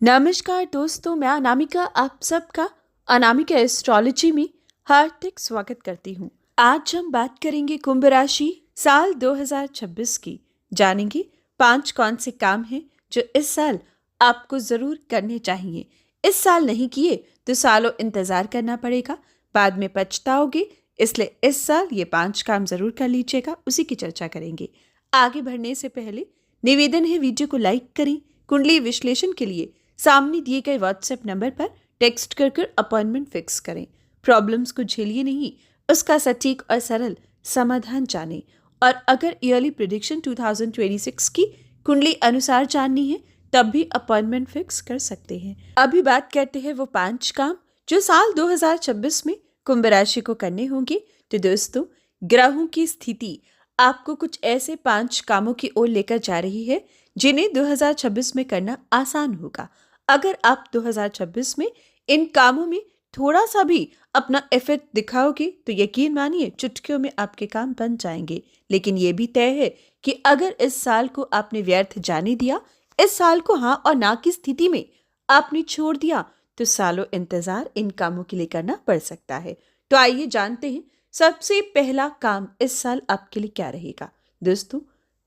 नमस्कार दोस्तों, मैं अनामिका आप सबका अनामिका एस्ट्रोलॉजी में हार्दिक स्वागत करती हूँ। आज हम बात करेंगे कुंभ राशि साल 2026 की। जानेंगे 5 कौन से काम हैं जो इस साल आपको ज़रूर करने चाहिए। इस साल नहीं किए तो सालों इंतज़ार करना पड़ेगा, बाद में पछताओगे। इसलिए इस साल ये 5 काम ज़रूर कर लीजिएगा, उसी की चर्चा करेंगे। आगे बढ़ने से पहले निवेदन है, वीडियो को लाइक करें। कुंडली विश्लेषण के लिए सामने दिए गए व्हाट्सएप नंबर पर टेक्स्ट कर अपॉइंटमेंट फिक्स करें। प्रॉब्लम्स को झेलिए नहीं, उसका सटीक और सरल समाधान जानें। और अगर ईयरली प्रेडिक्शन 2026 की कुंडली अनुसार जाननी है तब भी अपॉइंटमेंट फिक्स कर सकते हैं। अभी बात करते हैं वो 5 काम जो साल 2026 में कुंभ राशि को करने होंगे। तो दोस्तों, ग्रहों की स्थिति आपको कुछ ऐसे 5 कामों की ओर लेकर जा रही है जिन्हें 2026 में करना आसान होगा। अगर आप 2026 में इन कामों में थोड़ा सा भी अपना एफर्ट दिखाओगे तो यकीन मानिए चुटकियों में आपके काम बन जाएंगे। लेकिन ये भी तय है कि अगर इस साल को आपने व्यर्थ जाने दिया, इस साल को हाँ और ना की स्थिति में आपने छोड़ दिया, तो सालों इंतजार इन कामों के लिए करना पड़ सकता है। तो आइए जानते हैं सबसे पहला काम इस साल आपके लिए क्या रहेगा। दोस्तों,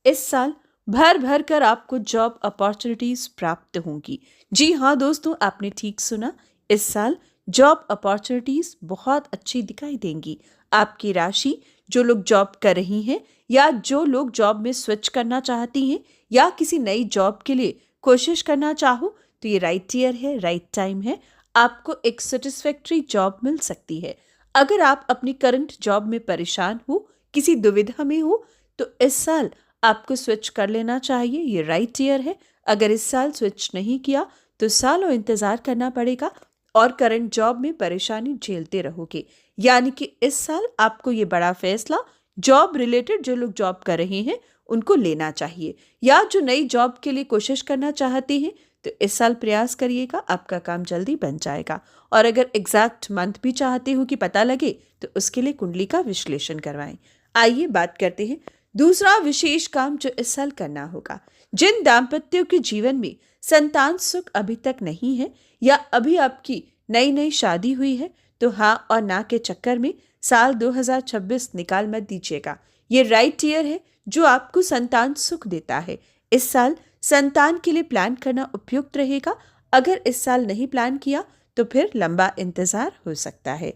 इस साल भर भर कर आपको जॉब अपॉर्चुनिटीज प्राप्त होंगी। जी हाँ दोस्तों, आपने ठीक सुना, इस साल जॉब अपॉर्चुनिटीज बहुत अच्छी दिखाई देंगी। आपकी राशि जो लोग जॉब कर रही हैं या जो लोग जॉब में स्विच करना चाहती हैं या किसी नई जॉब के लिए कोशिश करना चाहो, तो ये राइट ईयर है, राइट टाइम है। आपको एक सेटिस्फैक्ट्री जॉब मिल सकती है। अगर आप अपनी करंट जॉब में परेशान हो, किसी दुविधा में हो, तो इस साल आपको स्विच कर लेना चाहिए। ये राइट ईयर है। अगर इस साल स्विच नहीं किया तो सालों इंतजार करना पड़ेगा और करंट जॉब में परेशानी झेलते रहोगे। यानी कि इस साल आपको ये बड़ा फैसला जॉब रिलेटेड जो लोग जॉब कर रहे हैं उनको लेना चाहिए, या जो नई जॉब के लिए कोशिश करना चाहते हैं तो इस साल प्रयास करिएगा, आपका काम जल्दी बन जाएगा। और अगर एग्जैक्ट मंथ भी चाहते हो कि पता लगे तो उसके लिए कुंडली का विश्लेषण करवाएं। आइए बात करते हैं दूसरा विशेष काम जो इस साल करना होगा। जिन दाम्पत्यों के जीवन में संतान सुख अभी तक नहीं है या अभी आपकी नई नई शादी हुई है, तो हाँ और ना के चक्कर में साल 2026 निकाल मत दीजिएगा। ये राइट ईयर है जो आपको संतान सुख देता है। इस साल संतान के लिए प्लान करना उपयुक्त रहेगा। अगर इस साल नहीं प्लान किया तो फिर लंबा इंतजार हो सकता है।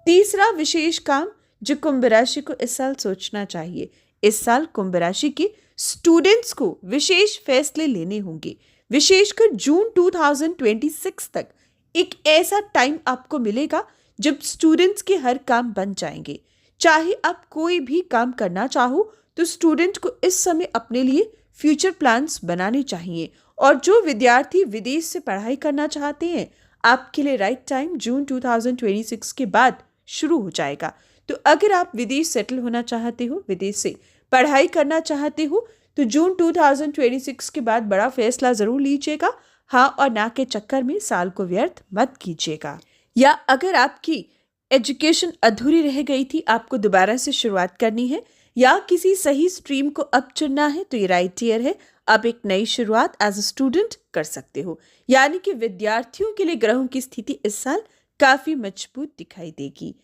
तीसरा विशेष काम जो कुंभ राशि को इस साल सोचना चाहिए, इस साल कुंभ राशि के स्टूडेंट्स को विशेष फैसले लेने होंगे। विशेषकर जून 2026 तक एक ऐसा टाइम आपको मिलेगा जब स्टूडेंट्स के हर काम बन जाएंगे। चाहे आप कोई भी काम करना चाहो तो स्टूडेंट को इस समय अपने लिए फ्यूचर प्लान्स बनाने चाहिए। और जो विद्यार्थी विदेश से पढ़ाई करना चाहते हैं, आपके लिए राइट टाइम जून 2026 के बाद शुरू हो जाएगा। तो अगर आप विदेश सेटल होना चाहते हो, विदेश से पढ़ाई करना चाहते हो, तो जून 2026 के बाद बड़ा फैसला जरूर लीजिएगा। हाँ और ना के चक्कर में साल को व्यर्थ मत कीजिएगा। या अगर आपकी एजुकेशन अधूरी रह गई थी, आपको दोबारा से शुरुआत करनी है या किसी सही स्ट्रीम को अब चुनना है, तो ये राइट ईयर है। आप एक नई शुरुआत एज अ स्टूडेंट कर सकते हो। यानी कि विद्यार्थियों के लिए ग्रहों की स्थिति इस साल काफी मजबूत दिखाई देगी।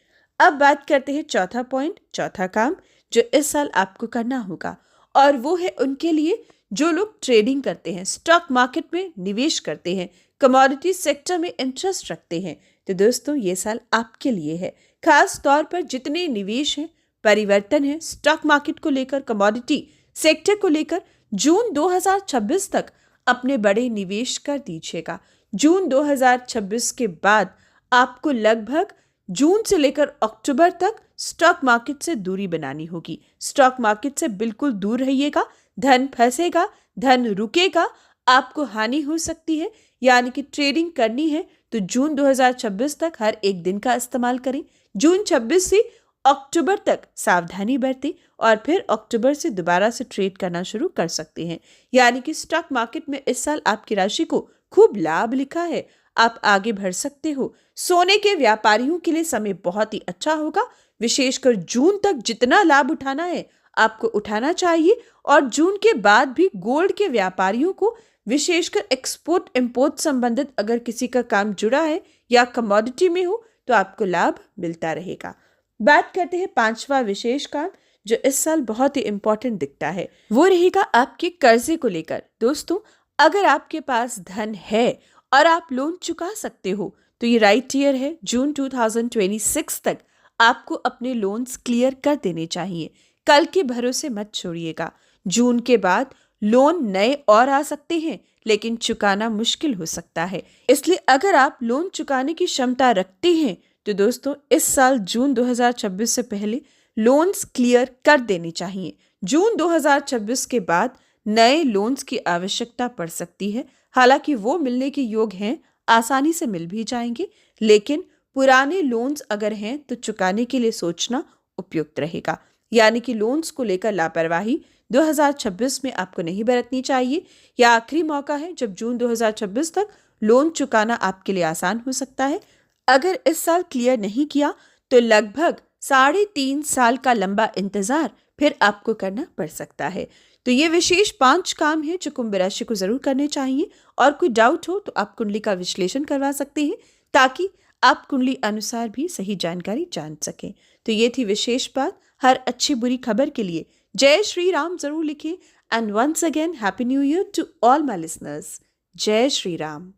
अब बात करते हैं चौथा पॉइंट, चौथा काम जो इस साल आपको करना होगा, और वो है उनके लिए जो लोग ट्रेडिंग करते हैं, स्टॉक मार्केट में निवेश करते हैं, कमोडिटी सेक्टर में इंटरेस्ट रखते हैं। तो दोस्तों, ये साल आपके लिए है। खास तौर पर जितने निवेश हैं, परिवर्तन है स्टॉक मार्केट को लेकर, कमोडिटी सेक्टर को लेकर, जून 2026 तक अपने बड़े निवेश कर दीजिएगा। जून 2026 के बाद आपको लगभग जून से लेकर अक्टूबर तक स्टॉक मार्केट से दूरी बनानी होगी। स्टॉक मार्केट से बिल्कुल दूर रहिएगा। धन फंसेगा, धन रुकेगा, आपको हानि हो सकती है। यानी कि ट्रेडिंग करनी है तो जून 2026 तक हर एक दिन का इस्तेमाल करें। जून 26 से अक्टूबर तक सावधानी बरतें और फिर अक्टूबर से दोबारा से ट्रेड करना शुरू कर सकते हैं। यानी कि स्टॉक मार्केट में इस साल आपकी राशि को खूब लाभ लिखा है, आप आगे बढ़ सकते हो। सोने के व्यापारियों के लिए समय बहुत ही अच्छा होगा। विशेषकर जून तक जितना लाभ उठाना है आपको उठाना चाहिए, और जून के बाद भी गोल्ड के व्यापारियों को विशेषकर एक्सपोर्ट इंपोर्ट संबंधित अगर किसी का काम जुड़ा है या कमोडिटी में हो तो आपको लाभ मिलता रहेगा। बात करते हैं पांचवा विशेष काम जो इस साल बहुत ही इंपॉर्टेंट दिखता है, वो रहेगा आपके कर्जे को लेकर। दोस्तों, अगर आपके पास धन है और आप लोन चुका सकते हो तो ये राइट ईयर है। जून 2026 तक आपको अपने लोन्स क्लियर कर देने चाहिए। कल के भरोसे मत छोड़िएगा। जून के बाद लोन नए और आ सकते हैं, लेकिन चुकाना मुश्किल हो सकता है। इसलिए अगर आप लोन चुकाने की क्षमता रखते हैं तो दोस्तों इस साल जून 2026 से पहले लोन्स क्लियर कर देने चाहिए। जून 2026 के बाद नए लोन्स की आवश्यकता पड़ सकती है। हालांकि वो मिलने के योग्य हैं, आसानी से मिल भी जाएंगे, लेकिन पुराने लोन्स अगर हैं तो चुकाने के लिए सोचना उपयुक्त रहेगा। यानी कि लोन्स को लेकर लापरवाही 2026 में आपको नहीं बरतनी चाहिए। यह आखिरी मौका है जब जून 2026 तक लोन चुकाना आपके लिए आसान हो सकता है। अगर इस साल क्लियर नहीं किया तो लगभग 3.5 साल का लंबा इंतजार फिर आपको करना पड़ सकता है। तो ये विशेष 5 काम हैं जो कुंभ राशि को जरूर करने चाहिए। और कोई डाउट हो तो आप कुंडली का विश्लेषण करवा सकते हैं ताकि आप कुंडली अनुसार भी सही जानकारी जान सकें। तो ये थी विशेष बात। हर अच्छी बुरी खबर के लिए जय श्री राम जरूर लिखें। And once again happy new year to all my listeners. जय श्री राम।